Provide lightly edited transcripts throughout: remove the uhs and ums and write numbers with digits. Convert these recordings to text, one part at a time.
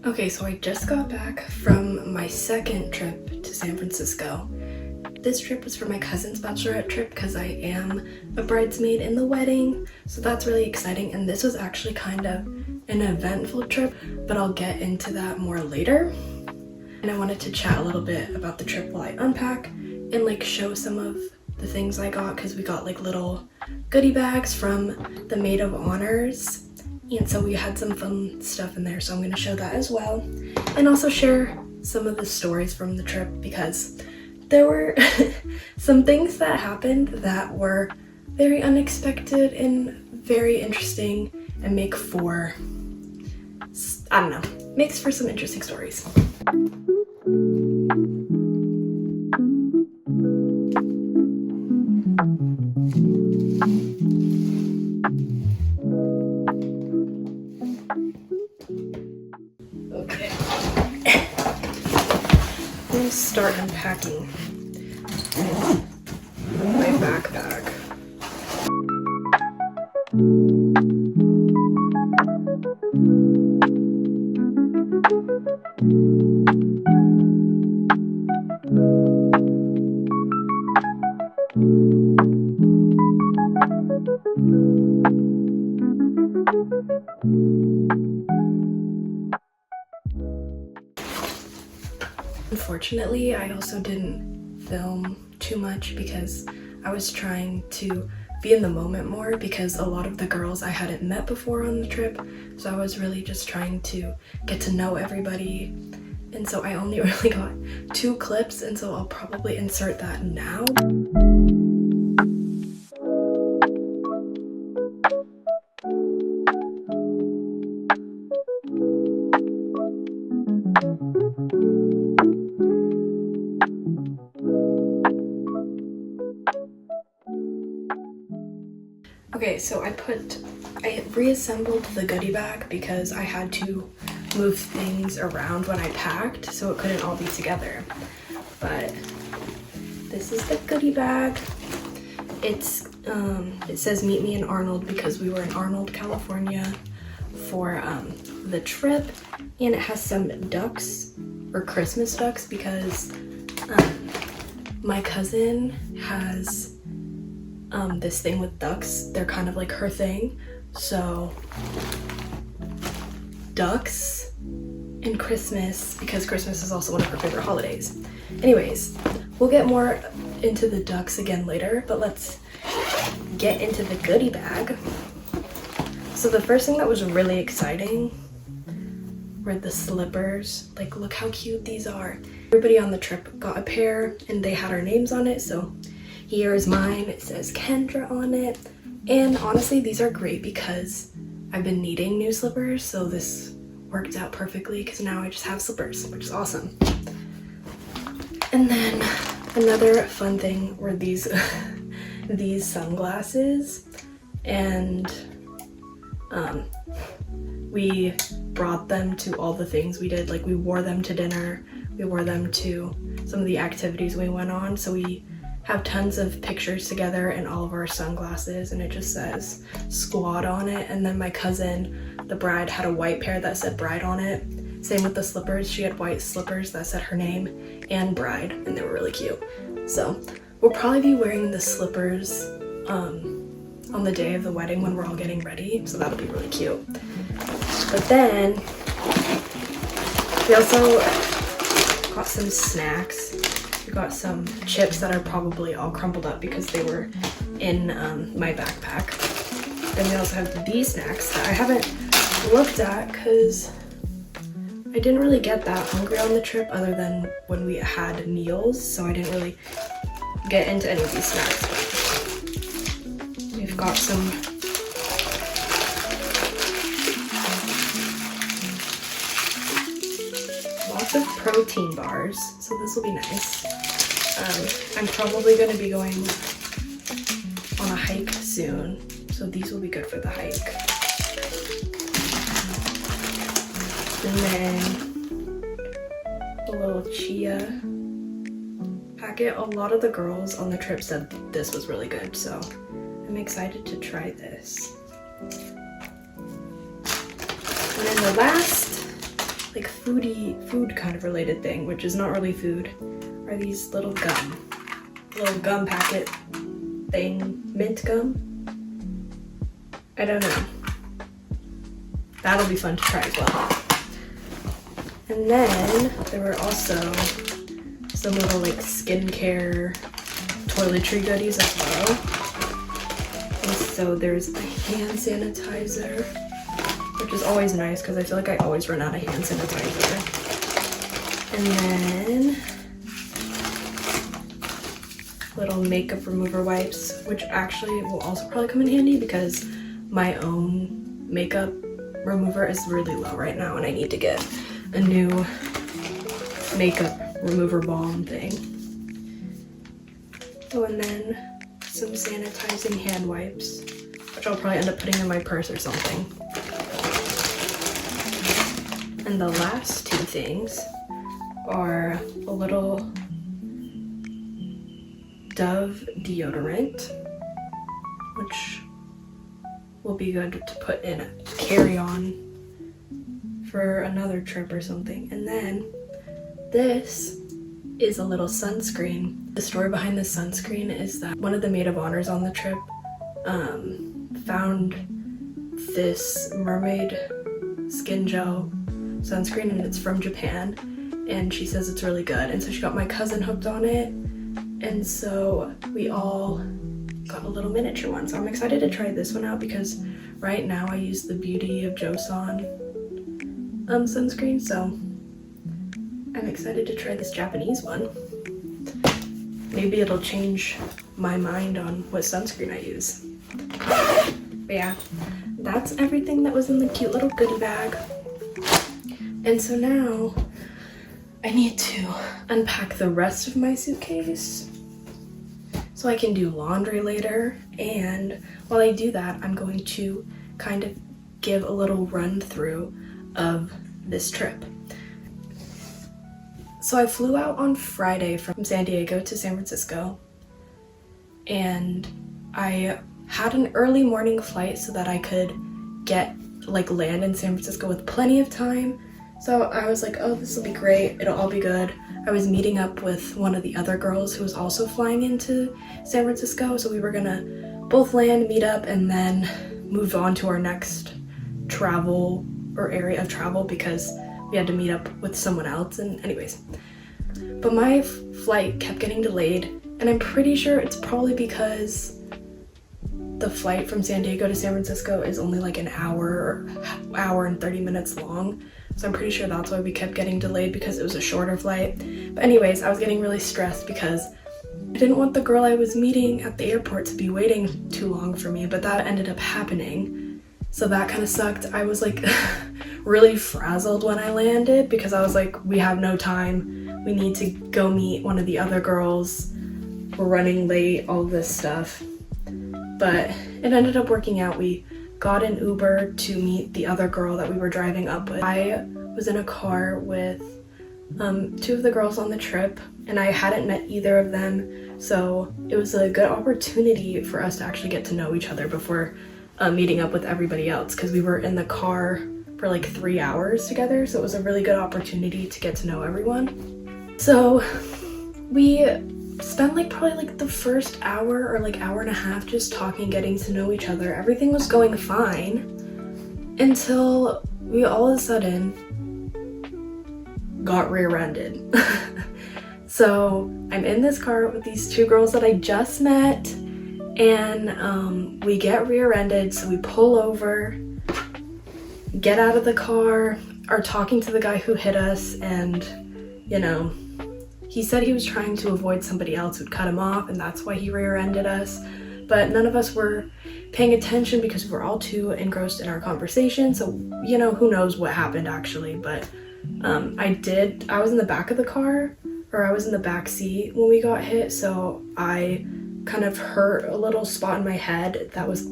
Okay, so I just got back from my second trip to San Francisco. This trip was for my cousin's bachelorette trip because I am a bridesmaid in the wedding, so that's really exciting. And this was actually kind of an eventful trip, but I'll get into that more later. And I wanted to chat a little bit about the trip while I unpack and like show some of the things I got, because we got like little goodie bags from the maid of honors. And so we had some fun stuff in there, so I'm going to show that as well. And also share some of the stories from the trip, because there were some things that happened that were very unexpected and very interesting and makes for some interesting stories. Okay. I'm gonna start unpacking my backpack. Unfortunately, I also didn't film too much because I was trying to be in the moment more, because a lot of the girls I hadn't met before on the trip, so I was really just trying to get to know everybody, and so I only really got 2 clips, and so I'll probably insert that now. Okay, so I reassembled the goodie bag because I had to move things around when I packed, so it couldn't all be together. But this is the goodie bag. It says meet me in Arnold because we were in Arnold, California for the trip, and it has some ducks, or Christmas ducks, because my cousin has this thing with ducks. They're kind of like her thing. So ducks and Christmas, because Christmas is also one of her favorite holidays. Anyways, we'll get more into the ducks again later, but let's get into the goodie bag. So the first thing that was really exciting were the slippers. Like, look how cute these are. Everybody on the trip got a pair and they had our names on it, so here is mine. It says Kendra on it. And honestly, these are great because I've been needing new slippers, so this worked out perfectly because now I just have slippers, which is awesome. And then another fun thing were these these sunglasses, and we brought them to all the things we did. Like, we wore them to dinner, we wore them to some of the activities we went on, so we have tons of pictures together in all of our sunglasses, and it just says squad on it. And then my cousin, the bride, had a white pair that said bride on it. Same with the slippers, she had white slippers that said her name and bride, and they were really cute. So we'll probably be wearing the slippers on the day of the wedding when we're all getting ready, so that'll be really cute. But then we also got some snacks. We got some chips that are probably all crumpled up because they were in my backpack. Then we also have these snacks that I haven't looked at because I didn't really get that hungry on the trip other than when we had meals, so I didn't really get into any of these snacks. But we've got some lots of protein bars, so this will be nice. I'm probably going to be going on a hike soon, so these will be good for the hike. And then a little chia Target, a lot of the girls on the trip said this was really good, so I'm excited to try this. And then the last, like food kind of related thing, which is not really food, are these little gum packet thing, mint gum. I don't know. That'll be fun to try as well. And then there were also some little like skincare toiletry goodies as well. And so there's a hand sanitizer, which is always nice because I feel like I always run out of hand sanitizer. And then little makeup remover wipes, which actually will also probably come in handy because my own makeup remover is really low right now and I need to get a new makeup remover balm thing. Oh, and then some sanitizing hand wipes, which I'll probably end up putting in my purse or something. And the last two things are a little Dove deodorant, which will be good to put in a carry-on for another trip or something. And then this is a little sunscreen. The story behind this sunscreen is that one of the maid of honors on the trip found this mermaid skin gel sunscreen, and it's from Japan, and she says it's really good, and so she got my cousin hooked on it, and so we all got a little miniature one. So I'm excited to try this one out because right now I use the Beauty of Joseon sunscreen, so I'm excited to try this Japanese one. Maybe it'll change my mind on what sunscreen I use. But yeah, that's everything that was in the cute little goodie bag. And so now I need to unpack the rest of my suitcase so I can do laundry later. And while I do that, I'm going to kind of give a little run through of this trip. So I flew out on Friday from San Diego to San Francisco, and I had an early morning flight so that I could land in San Francisco with plenty of time. So I was like, oh, this will be great, it'll all be good. I was meeting up with one of the other girls who was also flying into San Francisco, so we were gonna both land, meet up, and then move on to our next travel or area of travel because we had to meet up with someone else. And anyways, but my flight kept getting delayed, and I'm pretty sure it's probably because the flight from San Diego to San Francisco is only like an hour and 30 minutes long. So I'm pretty sure that's why we kept getting delayed, because it was a shorter flight. But anyways, I was getting really stressed because I didn't want the girl I was meeting at the airport to be waiting too long for me, but that ended up happening. So that kind of sucked. I was like really frazzled when I landed because I was like, we have no time. We need to go meet one of the other girls. We're running late, all this stuff. But it ended up working out. We got an Uber to meet the other girl that we were driving up with. I was in a car with two of the girls on the trip, and I hadn't met either of them. So it was a good opportunity for us to actually get to know each other before meeting up with everybody else, because we were in the car for like 3 hours together, so it was a really good opportunity to get to know everyone. So we spent probably the first hour or hour and a half just talking, getting to know each other. Everything was going fine until we all of a sudden got rear-ended. So I'm in this car with these two girls that I just met, and we get rear-ended. So we pull over, get out of the car, are talking to the guy who hit us, and he said he was trying to avoid somebody else who'd cut him off, and that's why he rear-ended us. But none of us were paying attention because we were all too engrossed in our conversation. So who knows what happened actually. But I was in the back of the car, or I was in the back seat when we got hit, so I kind of hurt a little spot in my head that was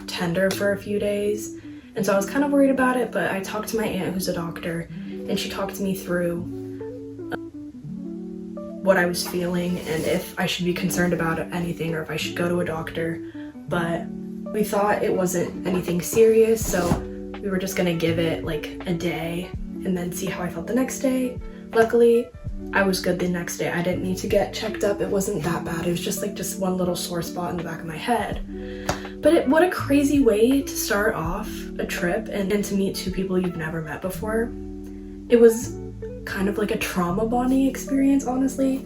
tender for a few days, and so I was kind of worried about it. But I talked to my aunt, who's a doctor, and she talked me through what I was feeling and if I should be concerned about anything or if I should go to a doctor. But we thought it wasn't anything serious, so we were just gonna give it like a day and then see how I felt the next day. Luckily, I was good the next day. I didn't need to get checked up. It wasn't that bad. It was just like one little sore spot in the back of my head. But what a crazy way to start off a trip and to meet two people you've never met before. It was kind of like a trauma bonding experience, honestly.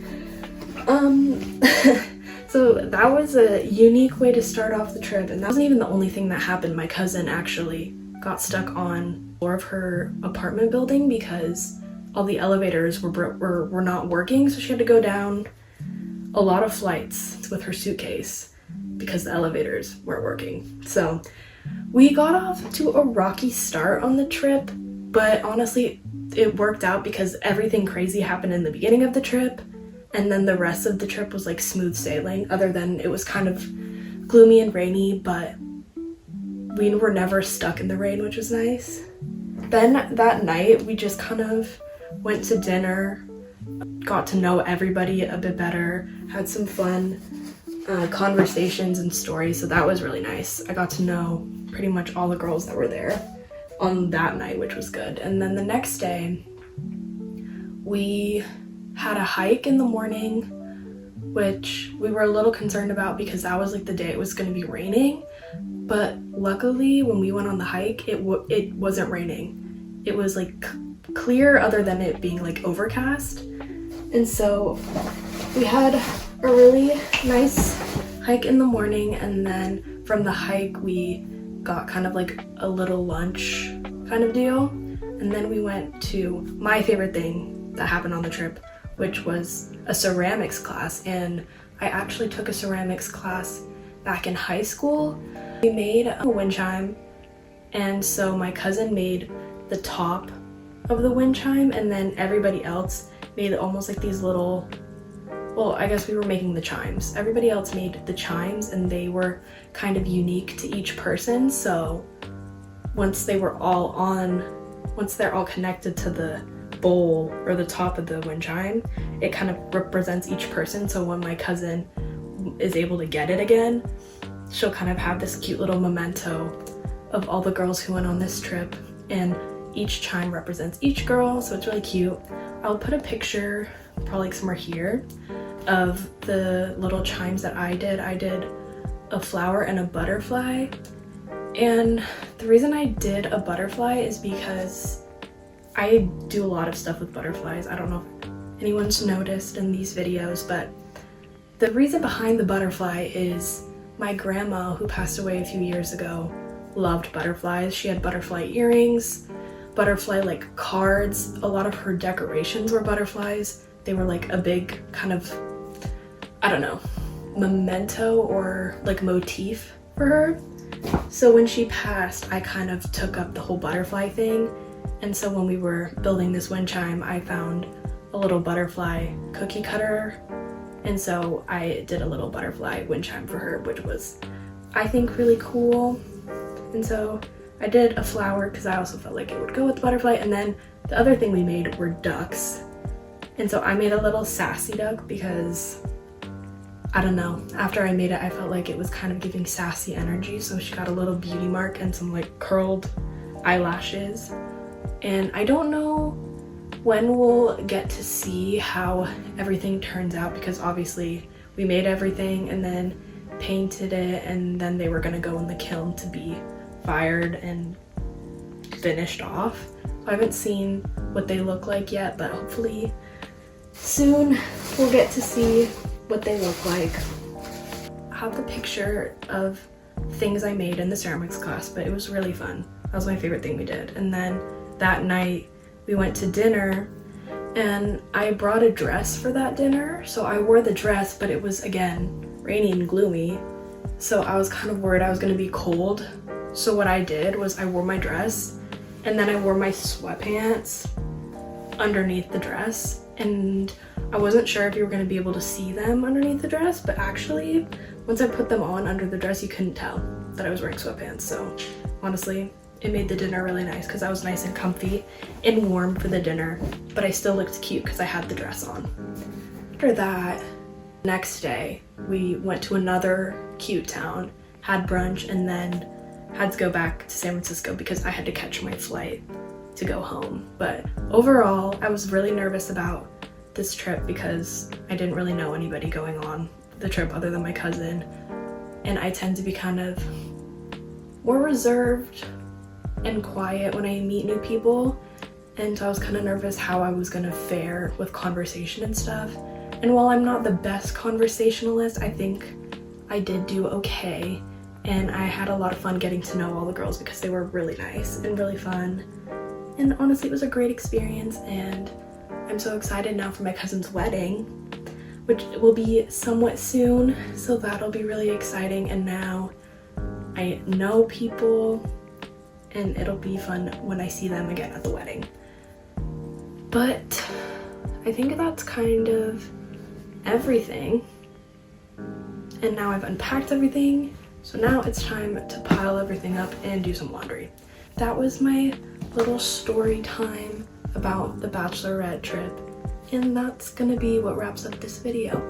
So that was a unique way to start off the trip, and that wasn't even the only thing that happened. My cousin actually got stuck on the floor of her apartment building because all the elevators were not working, so she had to go down a lot of flights with her suitcase because the elevators weren't working. So we got off to a rocky start on the trip, but honestly it worked out because everything crazy happened in the beginning of the trip, and then the rest of the trip was like smooth sailing, other than it was kind of gloomy and rainy, but we were never stuck in the rain, which was nice. Then that night we just kind of went to dinner, got to know everybody a bit better, had some fun conversations and stories, so that was really nice. I got to know pretty much all the girls that were there on that night, which was good. And then the next day we had a hike in the morning, which we were a little concerned about because that was like the day it was going to be raining, but luckily when we went on the hike it wasn't raining. It was like clear, other than it being like overcast. And so we had a really nice hike in the morning, and then from the hike we got kind of like a little lunch kind of deal, and then we went to my favorite thing that happened on the trip, which was a ceramics class. And I actually took a ceramics class back in high school. We made a wind chime, and so my cousin made the top of the wind chime, and then everybody else made almost like these little, well, I guess we were making the chimes. Everybody else made the chimes, and they were kind of unique to each person. So once they're all connected to the bowl or the top of the wind chime, it kind of represents each person. So when my cousin is able to get it again, she'll kind of have this cute little memento of all the girls who went on this trip, and each chime represents each girl, so it's really cute. I'll put a picture, probably somewhere here, of the little chimes that I did. I did a flower and a butterfly, and the reason I did a butterfly is because I do a lot of stuff with butterflies. I don't know if anyone's noticed in these videos, but the reason behind the butterfly is my grandma, who passed away a few years ago, loved butterflies. She had butterfly earrings, butterfly like cards. A lot of her decorations were butterflies. They were like a big kind of, I don't know, memento or like motif for her. So when she passed, I kind of took up the whole butterfly thing. And so when we were building this wind chime, I found a little butterfly cookie cutter, and so I did a little butterfly wind chime for her, which was, I think, really cool. And so I did a flower because I also felt like it would go with the butterfly. And then the other thing we made were ducks, and so I made a little sassy duck because, I don't know, after I made it I felt like it was kind of giving sassy energy, so she got a little beauty mark and some like curled eyelashes. And I don't know when we'll get to see how everything turns out, because obviously we made everything and then painted it, and then they were gonna go in the kiln to be fired and finished off. So I haven't seen what they look like yet, but hopefully soon we'll get to see what they look like. I have the picture of things I made in the ceramics class, but it was really fun. That was my favorite thing we did. And then that night we went to dinner, and I brought a dress for that dinner. So I wore the dress, but it was again rainy and gloomy, so I was kind of worried I was going to be cold. So what I did was I wore my dress, and then I wore my sweatpants underneath the dress, and I wasn't sure if you were going to be able to see them underneath the dress, but actually once I put them on under the dress you couldn't tell that I was wearing sweatpants. So honestly, it made the dinner really nice because I was nice and comfy and warm for the dinner, but I still looked cute because I had the dress on. After that, next day, we went to another cute town, had brunch, and then had to go back to San Francisco because I had to catch my flight to go home. But overall, I was really nervous about this trip because I didn't really know anybody going on the trip other than my cousin, and I tend to be kind of more reserved and quiet when I meet new people, and so I was kind of nervous how I was gonna fare with conversation and stuff. And while I'm not the best conversationalist, I think I did do okay, and I had a lot of fun getting to know all the girls because they were really nice and really fun. And honestly, it was a great experience, and I'm so excited now for my cousin's wedding, which will be somewhat soon, so that'll be really exciting. And now I know people, and it'll be fun when I see them again at the wedding. But I think that's kind of everything. And now I've unpacked everything, so now it's time to pile everything up and do some laundry. That was my little story time about the bachelorette trip, and that's gonna be what wraps up this video.